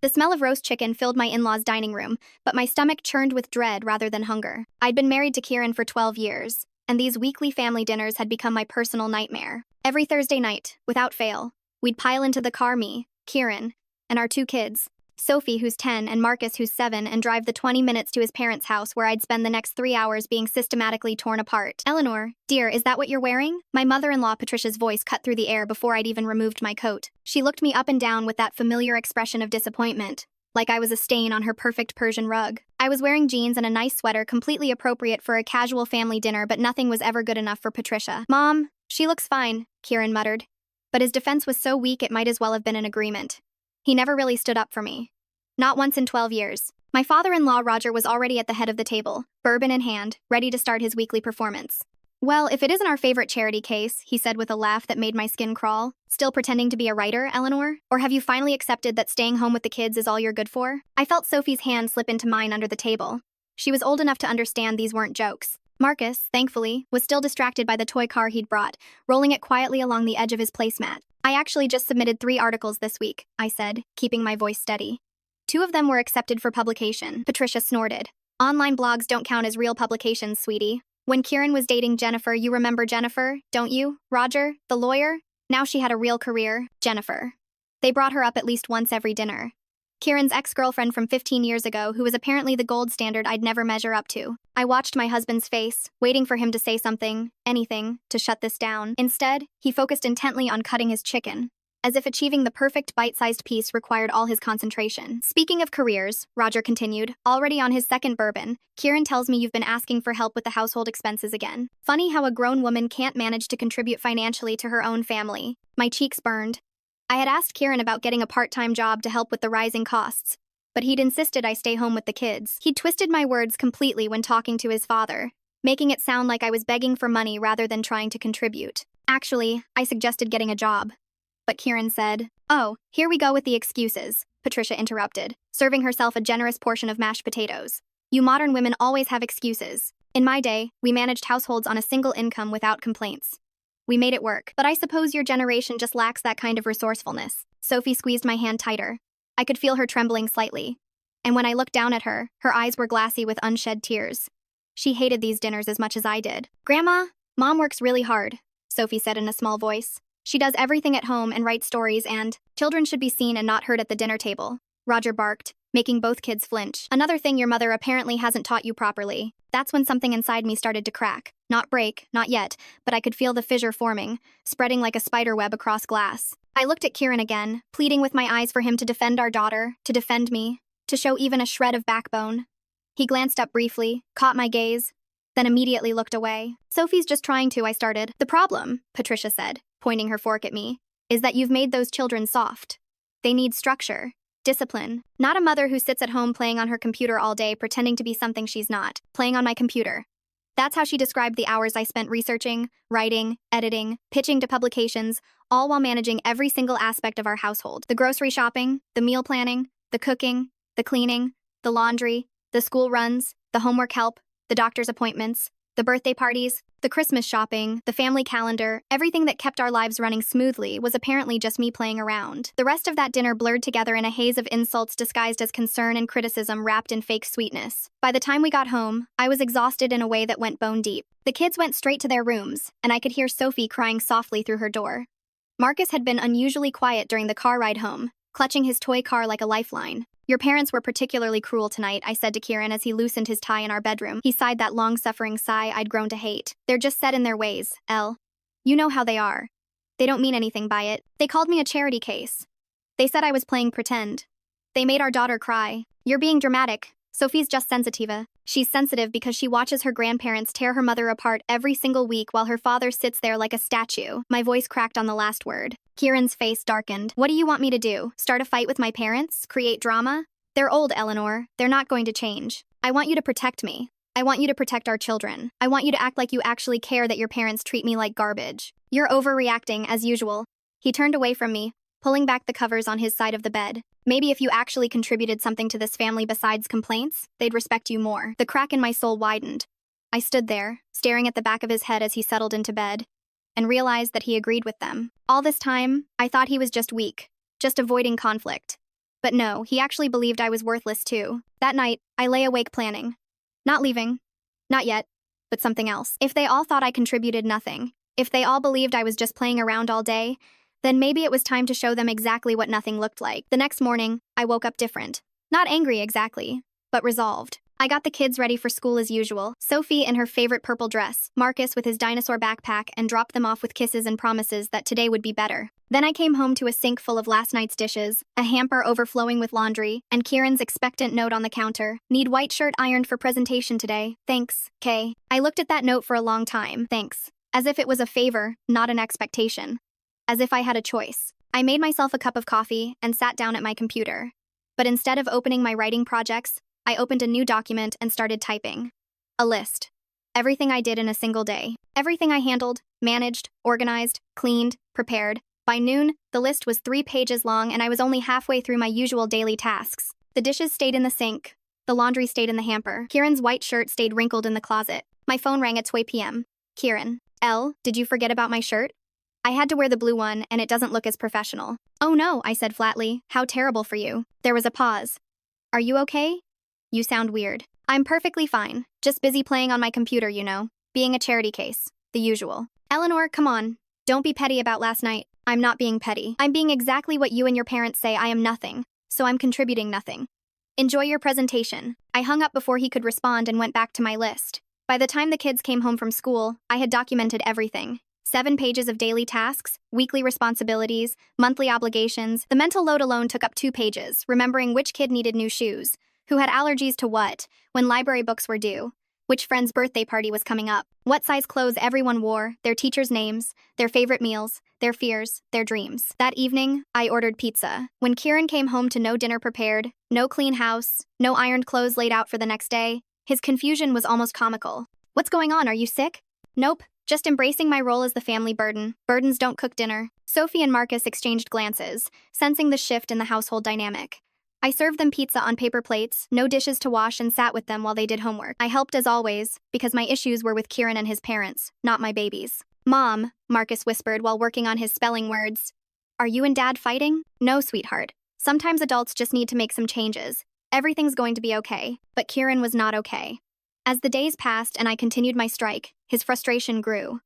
The smell of roast chicken filled my in-laws' dining room, but my stomach churned with dread rather than hunger. I'd been married to Kieran for 12 years, and these weekly family dinners had become my personal nightmare. Every Thursday night, without fail, we'd pile into the car, me, Kieran, and our two kids, Sophie, who's 10, and Marcus, who's 7, and drive the 20 minutes to his parents' house where I'd spend the next 3 hours being systematically torn apart. Eleanor, dear, is that what you're wearing? My mother-in-law Patricia's voice cut through the air before I'd even removed my coat. She looked me up and down with that familiar expression of disappointment, like I was a stain on her perfect Persian rug. I was wearing jeans and a nice sweater completely appropriate for a casual family dinner, but nothing was ever good enough for Patricia. Mom, she looks fine, Kieran muttered. But his defense was so weak it might as well have been an agreement. He never really stood up for me. Not once in 12 years. My father-in-law Roger was already at the head of the table, bourbon in hand, ready to start his weekly performance. Well, if it isn't our favorite charity case, he said with a laugh that made my skin crawl. Still pretending to be a writer, Eleanor? Or have you finally accepted that staying home with the kids is all you're good for? I felt Sophie's hand slip into mine under the table. She was old enough to understand these weren't jokes. Marcus, thankfully, was still distracted by the toy car he'd brought, rolling it quietly along the edge of his placemat. I actually just submitted 3 articles this week, I said, keeping my voice steady. 2 of them were accepted for publication. Patricia snorted. Online blogs don't count as real publications, sweetie. When Kieran was dating Jennifer, you remember Jennifer, don't you? Roger, the lawyer? Now she had a real career. Jennifer. They brought her up at least once every dinner. Kieran's ex-girlfriend from 15 years ago, who was apparently the gold standard I'd never measure up to. I watched my husband's face, waiting for him to say something, anything, to shut this down. Instead, he focused intently on cutting his chicken, as if achieving the perfect bite-sized piece required all his concentration. Speaking of careers, Roger continued, already on his 2nd bourbon, Kieran tells me you've been asking for help with the household expenses again. Funny how a grown woman can't manage to contribute financially to her own family. My cheeks burned. I had asked Kieran about getting a part-time job to help with the rising costs, but he'd insisted I stay home with the kids. He'd twisted my words completely when talking to his father, making it sound like I was begging for money rather than trying to contribute. Actually, I suggested getting a job. But Kieran said, "Oh, here we go with the excuses," Patricia interrupted, serving herself a generous portion of mashed potatoes. "You modern women always have excuses. In my day, we managed households on a single income without complaints. We made it work. But I suppose your generation just lacks that kind of resourcefulness." Sophie squeezed my hand tighter. I could feel her trembling slightly. And when I looked down at her, her eyes were glassy with unshed tears. She hated these dinners as much as I did. "Grandma, Mom works really hard," Sophie said in a small voice. "She does everything at home and writes stories and children should be seen and not heard at the dinner table," Roger barked, making both kids flinch. "Another thing your mother apparently hasn't taught you properly." That's when something inside me started to crack. Not break, not yet, but I could feel the fissure forming, spreading like a spider web across glass. I looked at Kieran again, pleading with my eyes for him to defend our daughter, to defend me, to show even a shred of backbone. He glanced up briefly, caught my gaze, then immediately looked away. "Sophie's just trying to," I started. "The problem," Patricia said, pointing her fork at me, "is that you've made those children soft. They need structure, discipline, not a mother who sits at home playing on her computer all day pretending to be something she's not. Playing on my computer." That's how she described the hours I spent researching, writing, editing, pitching to publications, all while managing every single aspect of our household. The grocery shopping, the meal planning, the cooking, the cleaning, the laundry, the school runs, the homework help, the doctor's appointments, the birthday parties, the Christmas shopping, the family calendar, everything that kept our lives running smoothly was apparently just me playing around. The rest of that dinner blurred together in a haze of insults disguised as concern and criticism wrapped in fake sweetness. By the time we got home, I was exhausted in a way that went bone deep. The kids went straight to their rooms, and I could hear Sophie crying softly through her door. Marcus had been unusually quiet during the car ride home, clutching his toy car like a lifeline. "Your parents were particularly cruel tonight," I said to Kieran as he loosened his tie in our bedroom. He sighed that long-suffering sigh I'd grown to hate. "They're just set in their ways, Elle. You know how they are. They don't mean anything by it. They called me a charity case. They said I was playing pretend. They made our daughter cry. You're being dramatic. Sophie's just sensitiva. She's sensitive because she watches her grandparents tear her mother apart every single week while her father sits there like a statue." My voice cracked on the last word. Kieran's face darkened. "What do you want me to do? Start a fight with my parents? Create drama? They're old, Eleanor. They're not going to change. I want you to protect me. I want you to protect our children. I want you to act like you actually care that your parents treat me like garbage. You're overreacting, as usual." He turned away from me, pulling back the covers on his side of the bed. "Maybe if you actually contributed something to this family besides complaints, they'd respect you more." The crack in my soul widened. I stood there, staring at the back of his head as he settled into bed, and realized that he agreed with them. All this time, I thought he was just weak, just avoiding conflict. But no, he actually believed I was worthless too. That night, I lay awake planning. Not leaving. Not yet. But something else. If they all thought I contributed nothing, if they all believed I was just playing around all day, then maybe it was time to show them exactly what nothing looked like. The next morning, I woke up different. Not angry exactly, but resolved. I got the kids ready for school as usual. Sophie in her favorite purple dress, Marcus with his dinosaur backpack, and dropped them off with kisses and promises that today would be better. Then I came home to a sink full of last night's dishes, a hamper overflowing with laundry, and Kieran's expectant note on the counter. Need white shirt ironed for presentation today. Thanks, Kay. I looked at that note for a long time. Thanks. As if it was a favor, not an expectation. As if I had a choice. I made myself a cup of coffee and sat down at my computer. But instead of opening my writing projects, I opened a new document and started typing. A list. Everything I did in a single day. Everything I handled, managed, organized, cleaned, prepared. By noon, the list was 3 pages long and I was only halfway through my usual daily tasks. The dishes stayed in the sink. The laundry stayed in the hamper. Kieran's white shirt stayed wrinkled in the closet. My phone rang at 2 p.m. Kieran. Did you forget about my shirt? I had to wear the blue one and it doesn't look as professional. Oh no, I said flatly. How terrible for you. There was a pause. Are you okay? You sound weird. I'm perfectly fine. Just busy playing on my computer, you know. Being a charity case. The usual. Eleanor, come on. Don't be petty about last night. I'm not being petty. I'm being exactly what you and your parents say I am nothing. So I'm contributing nothing. Enjoy your presentation. I hung up before he could respond and went back to my list. By the time the kids came home from school, I had documented everything. 7 pages of daily tasks, weekly responsibilities, monthly obligations. The mental load alone took up 2 pages, remembering which kid needed new shoes, who had allergies to what, when library books were due, which friend's birthday party was coming up, what size clothes everyone wore, their teachers' names, their favorite meals, their fears, their dreams. That evening, I ordered pizza. When Kieran came home to no dinner prepared, no clean house, no ironed clothes laid out for the next day, his confusion was almost comical. What's going on? Are you sick? Nope. Just embracing my role as the family burden. Burdens don't cook dinner. Sophie and Marcus exchanged glances, sensing the shift in the household dynamic. I served them pizza on paper plates, no dishes to wash, and sat with them while they did homework. I helped as always, because my issues were with Kieran and his parents, not my babies. Mom, Marcus whispered while working on his spelling words. Are you and Dad fighting? No, sweetheart. Sometimes adults just need to make some changes. Everything's going to be okay. But Kieran was not okay. As the days passed and I continued my strike, his frustration grew.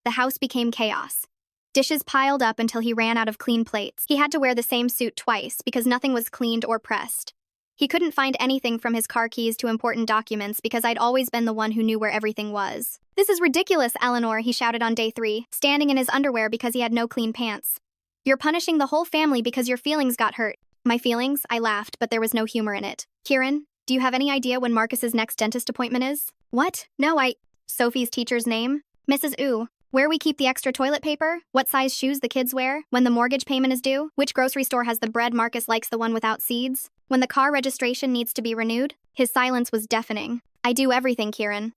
The house became chaos. Dishes piled up until he ran out of clean plates. He had to wear the same suit twice because nothing was cleaned or pressed. He couldn't find anything from his car keys to important documents because I'd always been the one who knew where everything was. This is ridiculous, Eleanor, he shouted on day 3, standing in his underwear because he had no clean pants. You're punishing the whole family because your feelings got hurt. My feelings? I laughed, but there was no humor in it. Kieran, do you have any idea when Marcus's next dentist appointment is? What? No, Sophie's teacher's name? Mrs. Ooh. Where we keep the extra toilet paper? What size shoes the kids wear? When the mortgage payment is due? Which grocery store has the bread Marcus likes, the one without seeds? When the car registration needs to be renewed? His silence was deafening. I do everything, Kieran.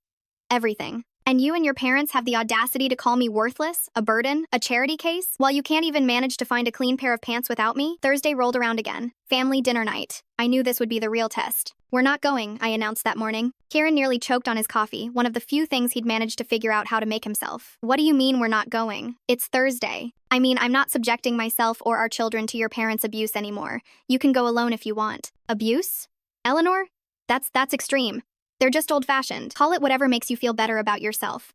Everything. And you and your parents have the audacity to call me worthless, a burden, a charity case, while you can't even manage to find a clean pair of pants without me? Thursday rolled around again. Family dinner night. I knew this would be the real test. We're not going, I announced that morning. Kieran nearly choked on his coffee, one of the few things he'd managed to figure out how to make himself. What do you mean we're not going? It's Thursday. I mean, I'm not subjecting myself or our children to your parents' abuse anymore. You can go alone if you want. Abuse? Eleanor? That's extreme. They're just old-fashioned. Call it whatever makes you feel better about yourself.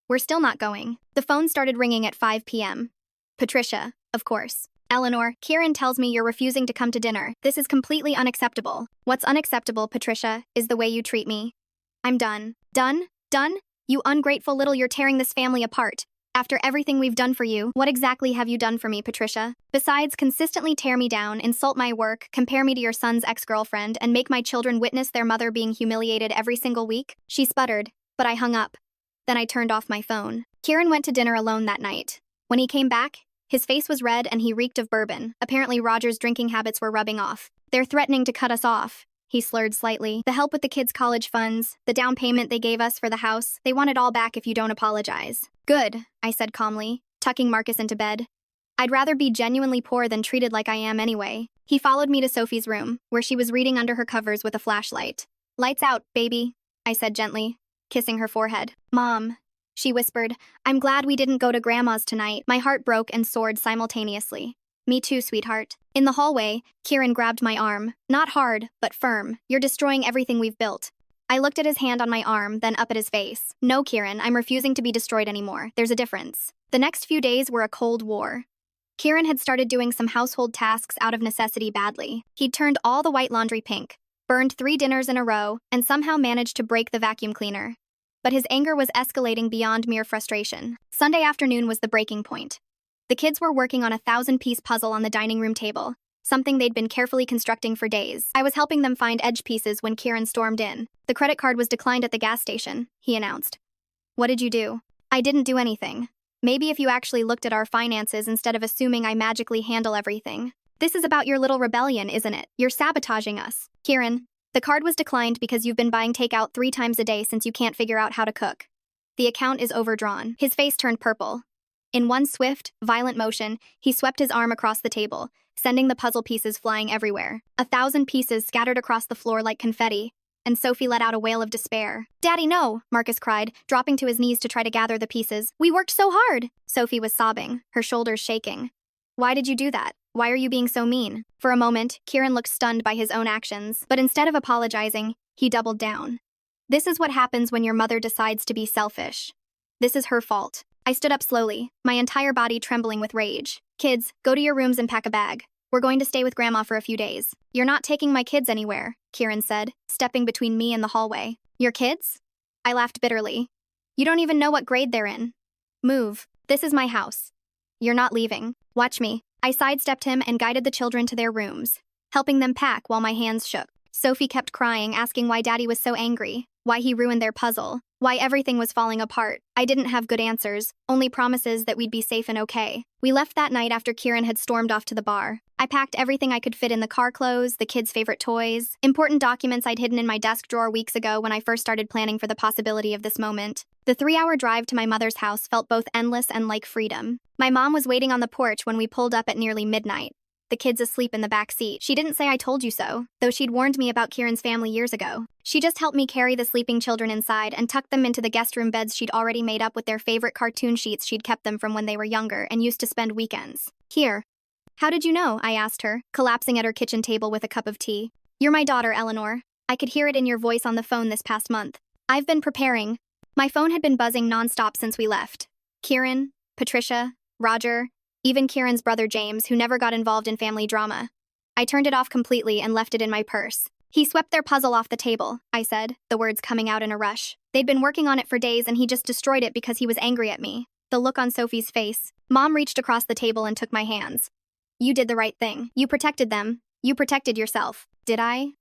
We're still not going. The phone started ringing at 5 p.m. Patricia, of course. Eleanor, Kieran tells me you're refusing to come to dinner. This is completely unacceptable. What's unacceptable, Patricia, is the way you treat me. I'm done. Done? Done? You ungrateful little, you're tearing this family apart. After everything we've done for you, what exactly have you done for me, Patricia? Besides consistently tear me down, insult my work, compare me to your son's ex-girlfriend, and make my children witness their mother being humiliated every single week? She sputtered, but I hung up. Then I turned off my phone. Kieran went to dinner alone that night. When he came back, his face was red and he reeked of bourbon. Apparently Roger's drinking habits were rubbing off. They're threatening to cut us off. He slurred slightly. The help with the kids' college funds, the down payment they gave us for the house, they want it all back if you don't apologize. Good, I said calmly, tucking Marcus into bed. I'd rather be genuinely poor than treated like I am anyway. He followed me to Sophie's room, where she was reading under her covers with a flashlight. Lights out, baby, I said gently, kissing her forehead. Mom, she whispered, I'm glad we didn't go to Grandma's tonight. My heart broke and soared simultaneously. Me too, sweetheart. In the hallway, Kieran grabbed my arm. Not hard, but firm. You're destroying everything we've built. I looked at his hand on my arm, then up at his face. No, Kieran, I'm refusing to be destroyed anymore. There's a difference. The next few days were a cold war. Kieran had started doing some household tasks out of necessity badly. He'd turned all the white laundry pink, burned 3 dinners in a row, and somehow managed to break the vacuum cleaner. But his anger was escalating beyond mere frustration. Sunday afternoon was the breaking point. The kids were working on a 1,000-piece puzzle on the dining room table, something they'd been carefully constructing for days. I was helping them find edge pieces when Kieran stormed in. The credit card was declined at the gas station, he announced. What did you do? I didn't do anything. Maybe if you actually looked at our finances instead of assuming I magically handle everything. This is about your little rebellion, isn't it? You're sabotaging us. Kieran, the card was declined because you've been buying takeout 3 times a day since you can't figure out how to cook. The account is overdrawn. His face turned purple. In one swift, violent motion, he swept his arm across the table, sending the puzzle pieces flying everywhere. 1,000 pieces scattered across the floor like confetti, and Sophie let out a wail of despair. Daddy, no, Marcus cried, dropping to his knees to try to gather the pieces. We worked so hard! Sophie was sobbing, her shoulders shaking. Why did you do that? Why are you being so mean? For a moment, Kieran looked stunned by his own actions, but instead of apologizing, he doubled down. This is what happens when your mother decides to be selfish. This is her fault. I stood up slowly, my entire body trembling with rage. Kids, go to your rooms and pack a bag. We're going to stay with Grandma for a few days. You're not taking my kids anywhere, Kieran said, stepping between me and the hallway. Your kids? I laughed bitterly. You don't even know what grade they're in. Move. This is my house. You're not leaving. Watch me. I sidestepped him and guided the children to their rooms, helping them pack while my hands shook. Sophie kept crying, asking why Daddy was so angry, why he ruined their puzzle, why everything was falling apart. I didn't have good answers, only promises that we'd be safe and okay. We left that night after Kieran had stormed off to the bar. I packed everything I could fit in the car clothes, the kids' favorite toys, important documents I'd hidden in my desk drawer weeks ago when I first started planning for the possibility of this moment. The 3-hour drive to my mother's house felt both endless and like freedom. My mom was waiting on the porch when we pulled up at nearly midnight, the kids asleep in the back seat. She didn't say I told you so, though she'd warned me about Kieran's family years ago. She just helped me carry the sleeping children inside and tuck them into the guest room beds she'd already made up with their favorite cartoon sheets she'd kept them from when they were younger and used to spend weekends. Here. How did you know? I asked her, collapsing at her kitchen table with a cup of tea. You're my daughter, Eleanor. I could hear it in your voice on the phone this past month. I've been preparing. My phone had been buzzing nonstop since we left. Kieran, Patricia, Roger, even Kieran's brother James, who never got involved in family drama. I turned it off completely and left it in my purse. He swept their puzzle off the table, I said, the words coming out in a rush. They'd been working on it for days and he just destroyed it because he was angry at me. The look on Sophie's face. Mom reached across the table and took my hands. You did the right thing. You protected them. You protected yourself. Did I?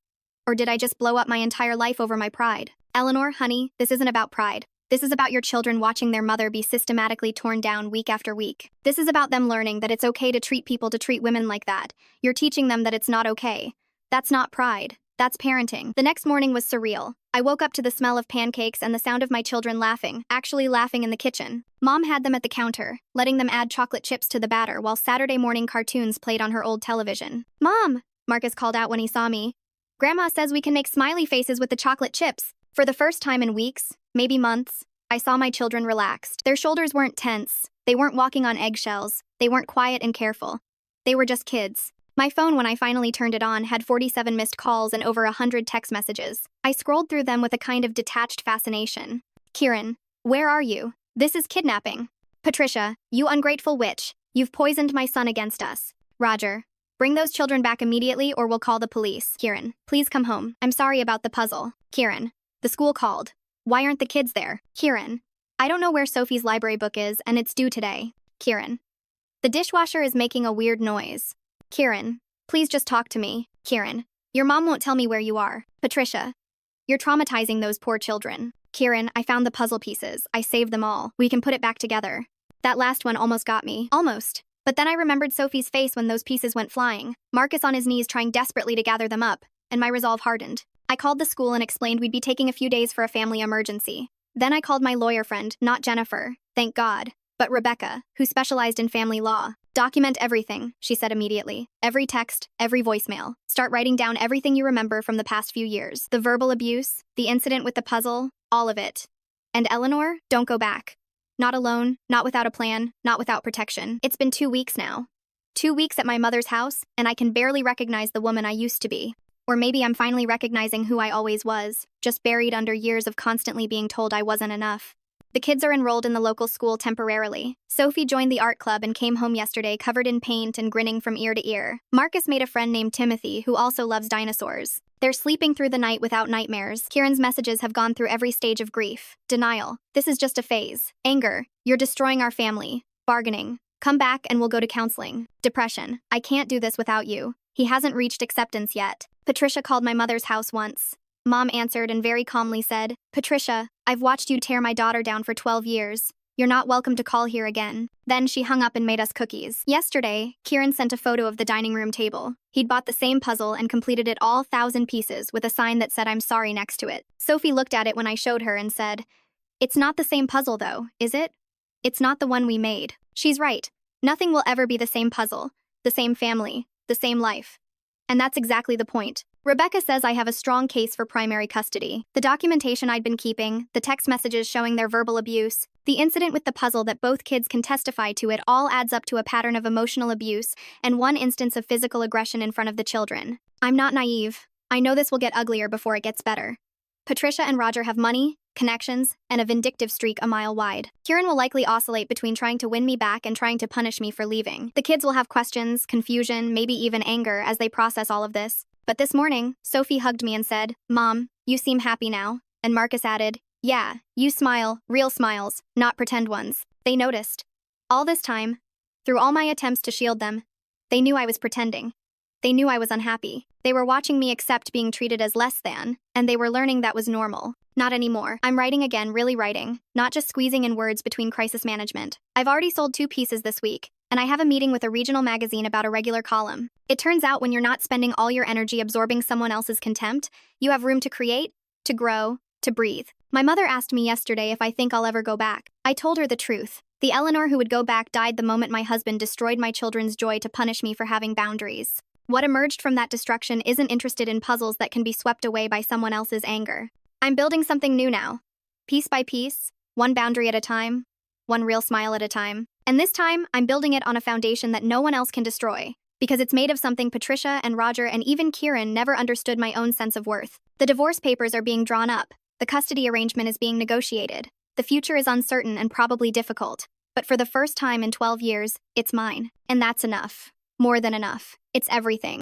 Or did I just blow up my entire life over my pride? Eleanor, honey, this isn't about pride. This is about your children watching their mother be systematically torn down week after week. This is about them learning that it's okay to treat people, to treat women like that. You're teaching them that it's not okay. That's not pride. That's parenting. The next morning was surreal. I woke up to the smell of pancakes and the sound of my children laughing, actually laughing in the kitchen. Mom had them at the counter, letting them add chocolate chips to the batter while Saturday morning cartoons played on her old television. Mom, Marcus called out when he saw me. Grandma says we can make smiley faces with the chocolate chips. For the first time in weeks, maybe months, I saw my children relaxed. Their shoulders weren't tense. They weren't walking on eggshells. They weren't quiet and careful. They were just kids. My phone, when I finally turned it on, had 47 missed calls and over 100 text messages. I scrolled through them with a kind of detached fascination. Kieran, where are you? This is kidnapping. Patricia, you ungrateful witch. You've poisoned my son against us. Roger, bring those children back immediately or we'll call the police. Kieran, please come home. I'm sorry about the puzzle. Kieran, the school called. Why aren't the kids there? Kieran, I don't know where Sophie's library book is and it's due today. Kieran, the dishwasher is making a weird noise. Kieran, please just talk to me. Kieran, your mom won't tell me where you are. Patricia, you're traumatizing those poor children. Kieran, I found the puzzle pieces. I saved them all. We can put it back together. That last one almost got me. Almost. But then I remembered Sophie's face when those pieces went flying, Marcus on his knees trying desperately to gather them up, and my resolve hardened. I called the school and explained we'd be taking a few days for a family emergency. Then I called my lawyer friend, not Jennifer, thank God, but Rebecca, who specialized in family law. Document everything, she said immediately. Every text, every voicemail. Start writing down everything you remember from the past few years. The verbal abuse, the incident with the puzzle, all of it. And Eleanor, don't go back. Not alone, not without a plan, not without protection. It's been 2 weeks now. 2 weeks at my mother's house, and I can barely recognize the woman I used to be. Or maybe I'm finally recognizing who I always was, just buried under years of constantly being told I wasn't enough. The kids are enrolled in the local school temporarily. Sophie joined the art club and came home yesterday covered in paint and grinning from ear to ear. Marcus made a friend named Timothy who also loves dinosaurs. They're sleeping through the night without nightmares. Kieran's messages have gone through every stage of grief. Denial. This is just a phase. Anger. You're destroying our family. Bargaining. Come back and we'll go to counseling. Depression. I can't do this without you. He hasn't reached acceptance yet. Patricia called my mother's house once. Mom answered and very calmly said, Patricia, I've watched you tear my daughter down for 12 years. You're not welcome to call here again. Then she hung up and made us cookies. Yesterday, Kieran sent a photo of the dining room table. He'd bought the same puzzle and completed it all 1,000 pieces with a sign that said I'm sorry next to it. Sophie looked at it when I showed her and said, It's not the same puzzle though, is it? It's not the one we made. She's right. Nothing will ever be the same puzzle, the same family, the same life. And that's exactly the point. Rebecca says I have a strong case for primary custody. The documentation I'd been keeping, the text messages showing their verbal abuse, the incident with the puzzle that both kids can testify to, it all adds up to a pattern of emotional abuse and one instance of physical aggression in front of the children. I'm not naive. I know this will get uglier before it gets better. Patricia and Roger have money, connections, and a vindictive streak a mile wide. Kieran will likely oscillate between trying to win me back and trying to punish me for leaving. The kids will have questions, confusion, maybe even anger as they process all of this. But this morning, Sophie hugged me and said, Mom, you seem happy now. And Marcus added, Yeah, you smile, real smiles, not pretend ones. They noticed. All this time, through all my attempts to shield them, they knew I was pretending. They knew I was unhappy. They were watching me accept being treated as less than, and they were learning that was normal. Not anymore. I'm writing again, really writing, not just squeezing in words between crisis management. I've already sold 2 pieces this week, and I have a meeting with a regional magazine about a regular column. It turns out when you're not spending all your energy absorbing someone else's contempt, you have room to create, to grow, to breathe. My mother asked me yesterday if I think I'll ever go back. I told her the truth. The Eleanor who would go back died the moment my husband destroyed my children's joy to punish me for having boundaries. What emerged from that destruction isn't interested in puzzles that can be swept away by someone else's anger. I'm building something new now. Piece by piece, one boundary at a time, one real smile at a time. And this time, I'm building it on a foundation that no one else can destroy, because it's made of something Patricia and Roger and even Kieran never understood: my own sense of worth. The divorce papers are being drawn up. The custody arrangement is being negotiated. The future is uncertain and probably difficult. But for the first time in 12 years, it's mine. And that's enough. More than enough. It's everything.